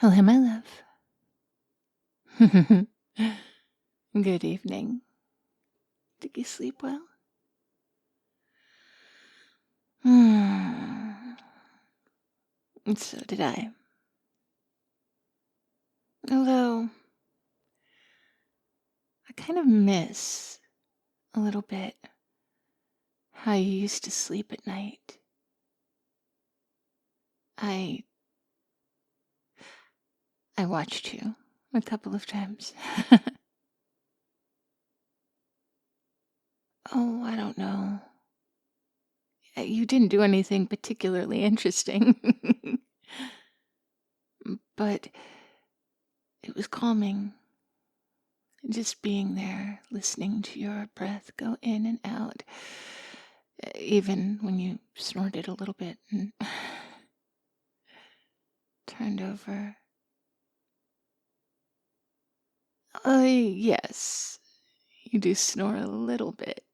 Hello, my love. Good evening. Did you sleep well? And so did I. Although, I kind of miss a little bit how you used to sleep at night. I watched you a couple of times. Oh, I don't know. You didn't do anything particularly interesting. But it was calming. Just being there, listening to your breath go in and out, even when you snorted a little bit and turned over. Yes, you do snore a little bit.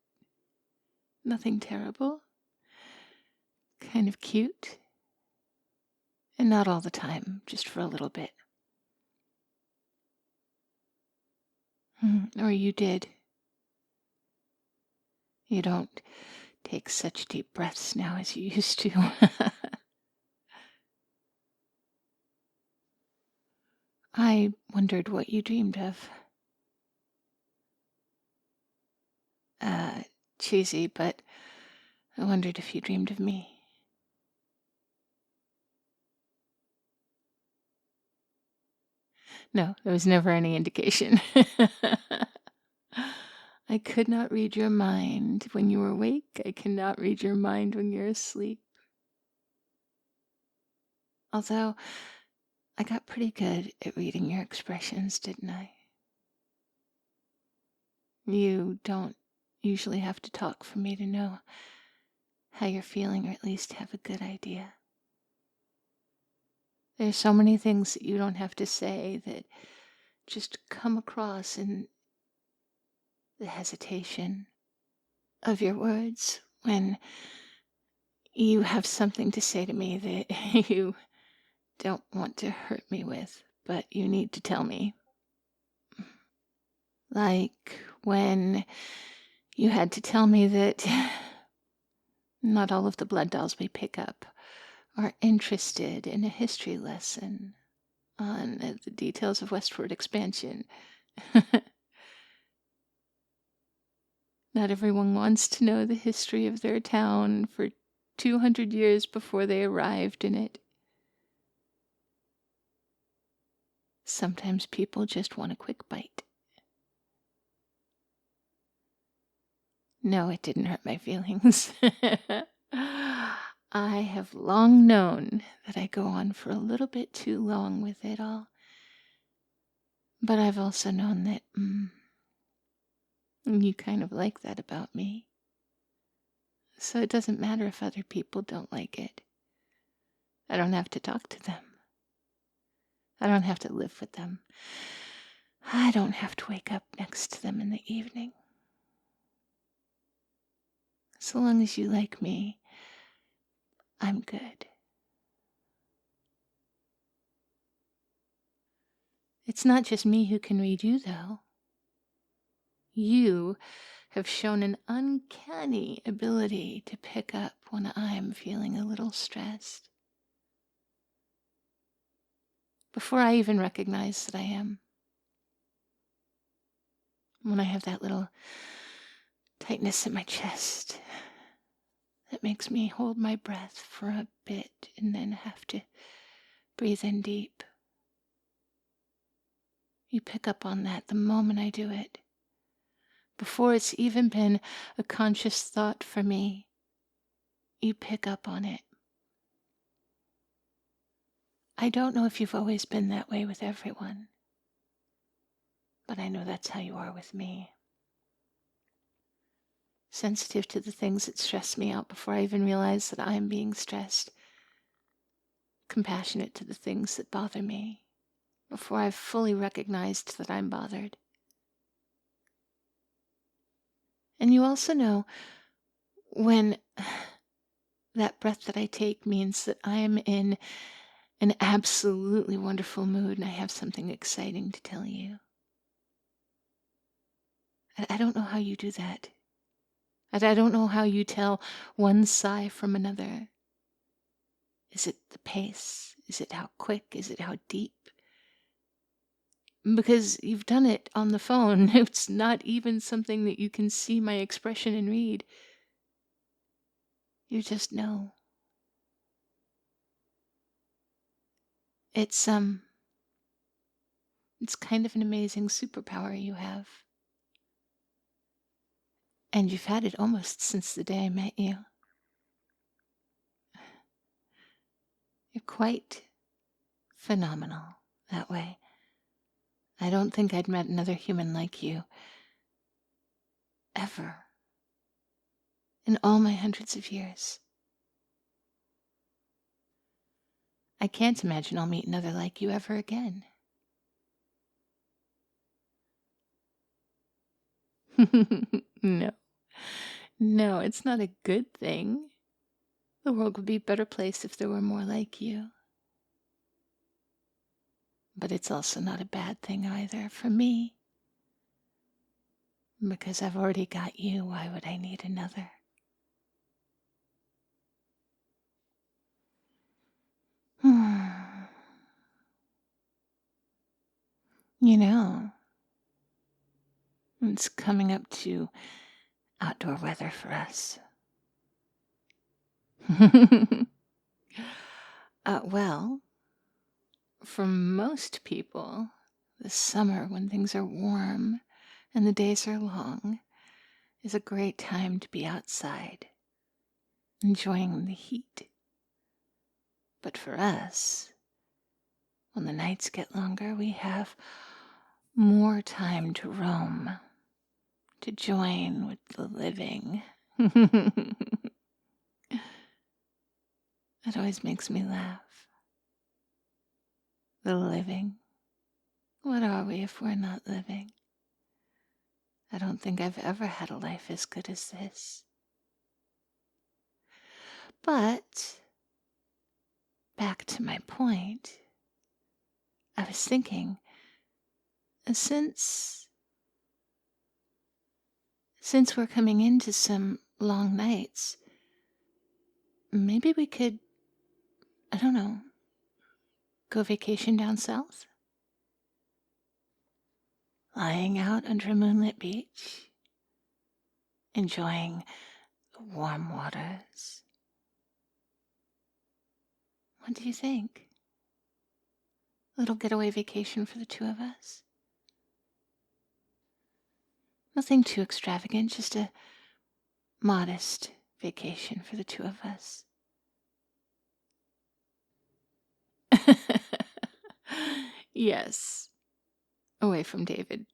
Nothing terrible. Kind of cute. And not all the time, just for a little bit. Or you did. You don't take such deep breaths now as you used to. I wondered what you dreamed of. Cheesy, but I wondered if you dreamed of me. No, there was never any indication. I could not read your mind when you were awake. I cannot read your mind when you're asleep. Although, I got pretty good at reading your expressions, didn't I? You don't usually have to talk for me to know how you're feeling, or at least have a good idea. There's so many things that you don't have to say that just come across in the hesitation of your words when you have something to say to me that you don't want to hurt me with, but you need to tell me. Like when you had to tell me that not all of the blood dolls we pick up are interested in a history lesson on the details of westward expansion. Not everyone wants to know the history of their town for 200 years before they arrived in it. Sometimes people just want a quick bite. No, it didn't hurt my feelings. I have long known that I go on for a little bit too long with it all. But I've also known that you kind of like that about me. So it doesn't matter if other people don't like it. I don't have to talk to them. I don't have to live with them. I don't have to wake up next to them in the evening. So long as you like me, I'm good. It's not just me who can read you, though. You have shown an uncanny ability to pick up when I'm feeling a little stressed. Before I even recognize that I am. When I have that little tightness in my chest that makes me hold my breath for a bit and then have to breathe in deep. You pick up on that the moment I do it. Before it's even been a conscious thought for me, you pick up on it. I don't know if you've always been that way with everyone, but I know that's how you are with me. Sensitive to the things that stress me out before I even realize that I'm being stressed. Compassionate to the things that bother me before I've fully recognized that I'm bothered. And you also know when that breath that I take means that I am in an absolutely wonderful mood, and I have something exciting to tell you. I don't know how you do that. I don't know how you tell one sigh from another. Is it the pace? Is it how quick? Is it how deep? Because you've done it on the phone. It's not even something that you can see my expression and read. You just know. It's it's kind of an amazing superpower you have. And you've had it almost since the day I met you. You're quite phenomenal that way. I don't think I'd met another human like you ever in all my hundreds of years. I can't imagine I'll meet another like you ever again. No. No, it's not a good thing. The world would be a better place if there were more like you. But it's also not a bad thing either for me. Because I've already got you, why would I need another? You know, it's coming up to outdoor weather for us. Well, for most people, the summer when things are warm and the days are long is a great time to be outside, enjoying the heat. But for us, when the nights get longer, we have more time to roam, to join with the living. It always makes me laugh. The living. What are we if we're not living? I don't think I've ever had a life as good as this. But, back to my point, I was thinking, since we're coming into some long nights, maybe we could, I don't know, go vacation down south? Lying out under a moonlit beach, enjoying the warm waters. What do you think? A little getaway vacation for the two of us? Nothing too extravagant, just a modest vacation for the two of us. Yes. Away from David.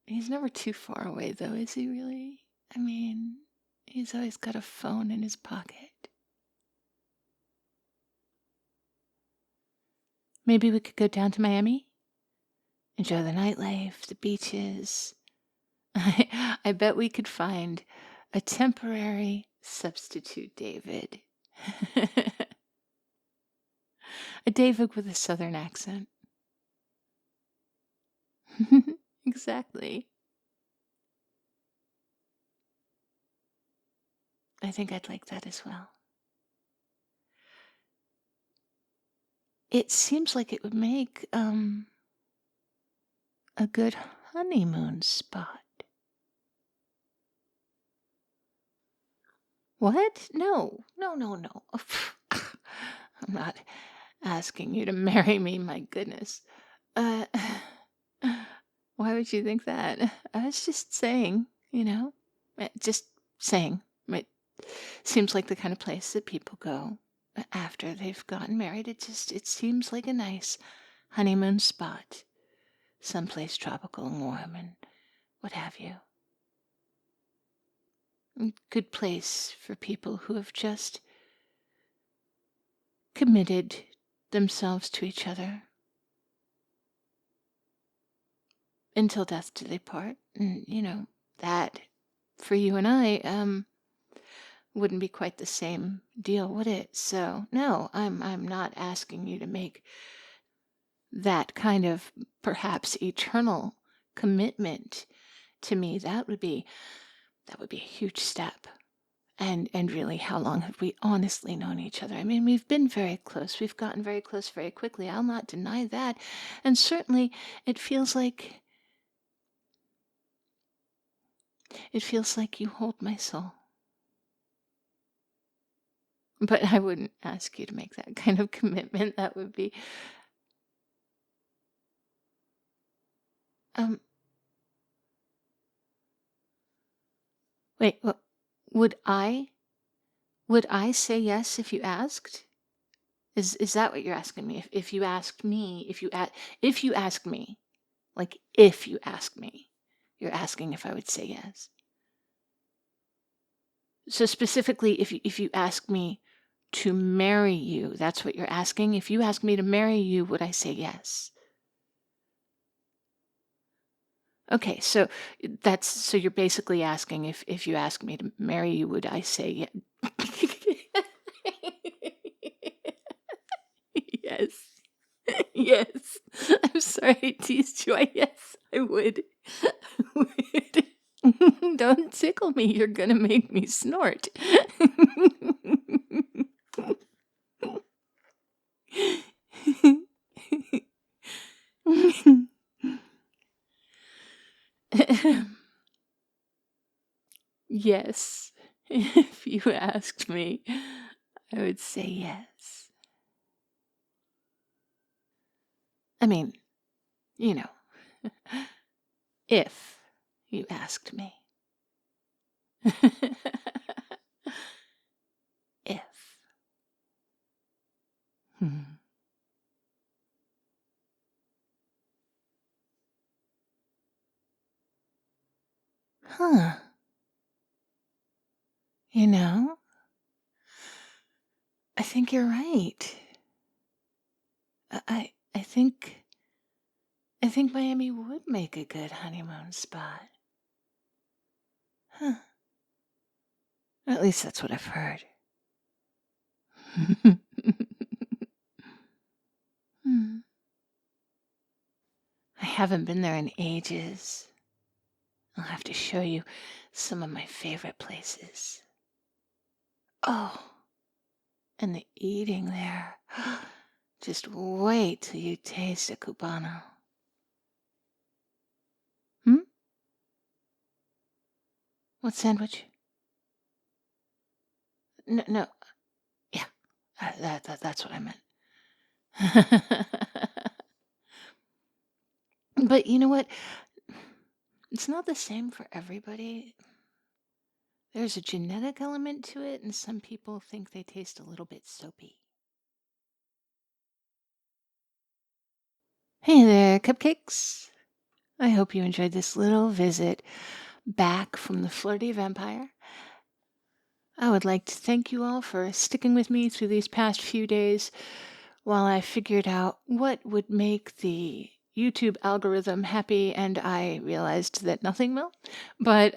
He's never too far away, though, is he really? I mean, he's always got a phone in his pocket. Maybe we could go down to Miami? Enjoy the nightlife, the beaches. I bet we could find a temporary substitute David. A David with a southern accent. Exactly. I think I'd like that as well. It seems like it would make a good honeymoon spot. What? No. I'm not asking you to marry me, my goodness. Uh, why would you think that? I was just saying, just saying. It seems like the kind of place that people go after they've gotten married. It seems like a nice honeymoon spot. Someplace tropical and warm and what have you. Good place for people who have just committed themselves to each other until death do they part. And, that for you and I, wouldn't be quite the same deal, would it? So no, I'm not asking you to make that kind of perhaps eternal commitment to me. That would be a huge step. And really, how long have we honestly known each other? I mean, we've been very close. We've gotten very close very quickly. I'll not deny that. And certainly it feels like you hold my soul. But I wouldn't ask you to make that kind of commitment. That would be um wait, what would I say yes if you asked? Is that what you're asking me? If you asked me, if you asked me, like if you asked me, you're asking if I would say yes. So specifically, if you ask me to marry you, that's what you're asking. If you ask me to marry you, would I say yes? Okay, so so you're basically asking if you ask me to marry you, would I say yes? Yes. Yes. I'm sorry I teased you. Yes, I would. I would. Don't tickle me. You're going to make me snort. Yes. If you asked me, I would say yes. I mean, you know, if you asked me. If. Hmm. Huh. You know, I think you're right. I think Miami would make a good honeymoon spot. Huh. At least that's what I've heard. Hmm. I haven't been there in ages. I'll have to show you some of my favorite places. Oh, and the eating there. Just wait till you taste a cubano. Hmm? What sandwich? No, no. Yeah, that's what I meant. But you know what? It's not the same for everybody. There's a genetic element to it, and some people think they taste a little bit soapy. Hey there, cupcakes. I hope you enjoyed this little visit back from the Flirty Vampire. I would like to thank you all for sticking with me through these past few days while I figured out what would make the YouTube algorithm happy, and I realized that nothing will. But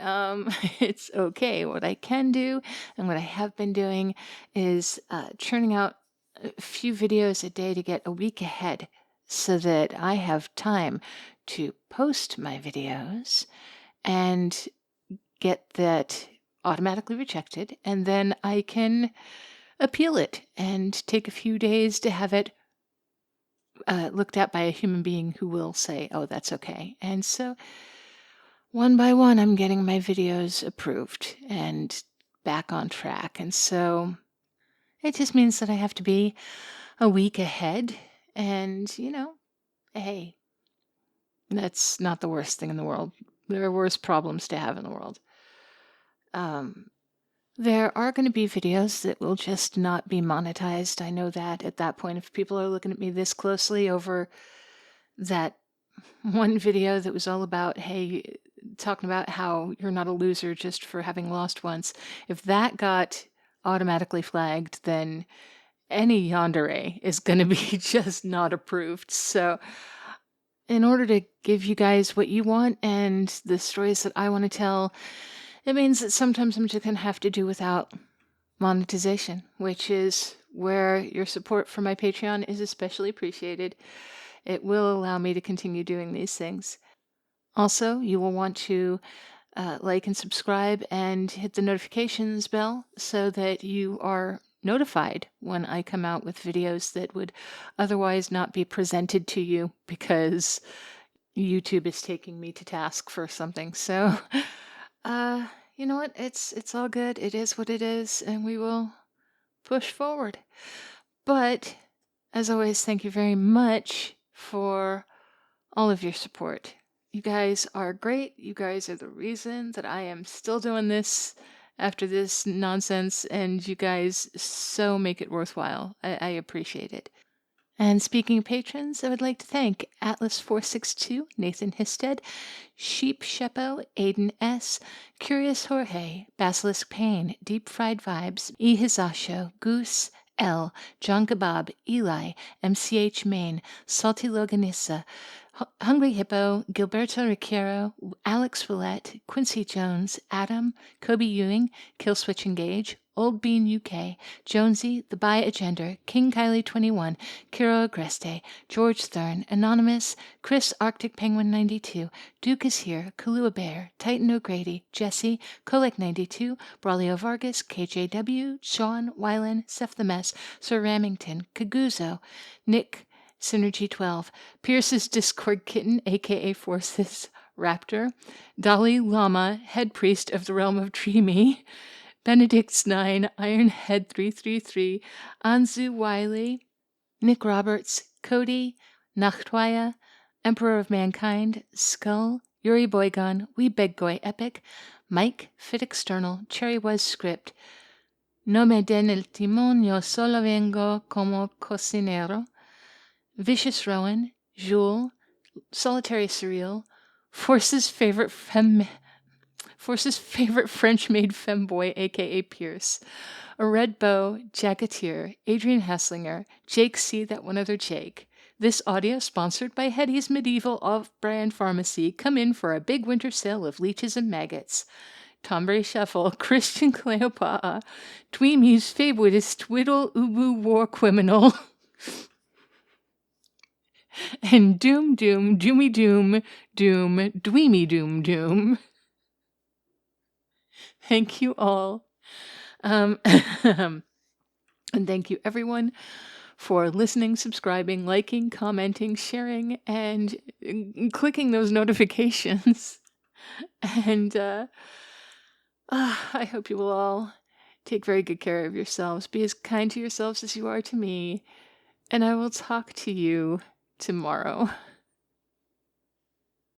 it's okay. What I can do and what I have been doing is churning out a few videos a day to get a week ahead so that I have time to post my videos and get that automatically rejected, and then I can appeal it and take a few days to have it looked at by a human being who will say, oh, that's okay. And so one by one, I'm getting my videos approved and back on track. And so it just means that I have to be a week ahead. And, hey, that's not the worst thing in the world. There are worse problems to have in the world. There are going to be videos that will just not be monetized. I know that at that point, if people are looking at me this closely over that one video that was all about, hey, talking about how you're not a loser just for having lost once, if that got automatically flagged, then any yandere is going to be just not approved. So in order to give you guys what you want and the stories that I want to tell, it means that sometimes I'm just going to have to do without monetization, which is where your support for my Patreon is especially appreciated. It will allow me to continue doing these things. Also, you will want to like and subscribe and hit the notifications bell so that you are notified when I come out with videos that would otherwise not be presented to you because YouTube is taking me to task for something. So, you know what? It's all good. It is what it is, and we will push forward. But as always, thank you very much for all of your support. You guys are great. You guys are the reason that I am still doing this after this nonsense, and you guys so make it worthwhile. I appreciate it. And speaking of patrons, I would like to thank Atlas462, Nathan Histed, Sheep Sheppo, Aiden S., Curious Jorge, Basilisk Payne, Deep Fried Vibes, E. Hizasho, Goose, L, John Kebab, Eli, MCH Main, Salty Loganissa, Hungry Hippo, Gilberto Riquero, Alex Willette, Quincy Jones, Adam, Kobe Ewing, Killswitch Engage, Old Bean UK, Jonesy, The Bi Agender, King Kylie 21, Kiro Agreste, George Thurn, Anonymous, Chris Arctic Penguin 92, Duke is here, Kalua Bear, Titan O'Grady, Jesse, Kolek 92, Braulio Vargas, KJW, Sean, Wylan, Seth the Mess, Sir Ramington, Kaguzo, Nick, Synergy 12, Pierce's Discord Kitten, aka Forces, Raptor, Dalai Lama, Head Priest of the Realm of Dreamy, Benedict's 9, Ironhead 333, Anzu Wiley, Nick Roberts, Cody, Nachtwaya, Emperor of Mankind, Skull, Yuri Boygon, We Beg Goy Epic, Mike, Fit External, Cherry Was Script, No me den el timón, yo solo vengo como cocinero, Vicious Rowan, Jules, Solitary Surreal, Force's favorite French-made femboy, aka Pierce, A Red Bow, Jacketeer, Adrian Hasslinger, Jake C. That One Other Jake. This audio sponsored by Hetty's Medieval Off-Brand Pharmacy. Come in for a big winter sale of leeches and maggots. Tombury Shuffle, Christian Cleopatra, Tweemy's favoriteest Twiddle Ubu War Criminal. And Doom, Doomy Doom, Dweemy Doom. Thank you all. And thank you everyone for listening, subscribing, liking, commenting, sharing, and clicking those notifications. And I hope you will all take very good care of yourselves. Be as kind to yourselves as you are to me. And I will talk to you tomorrow.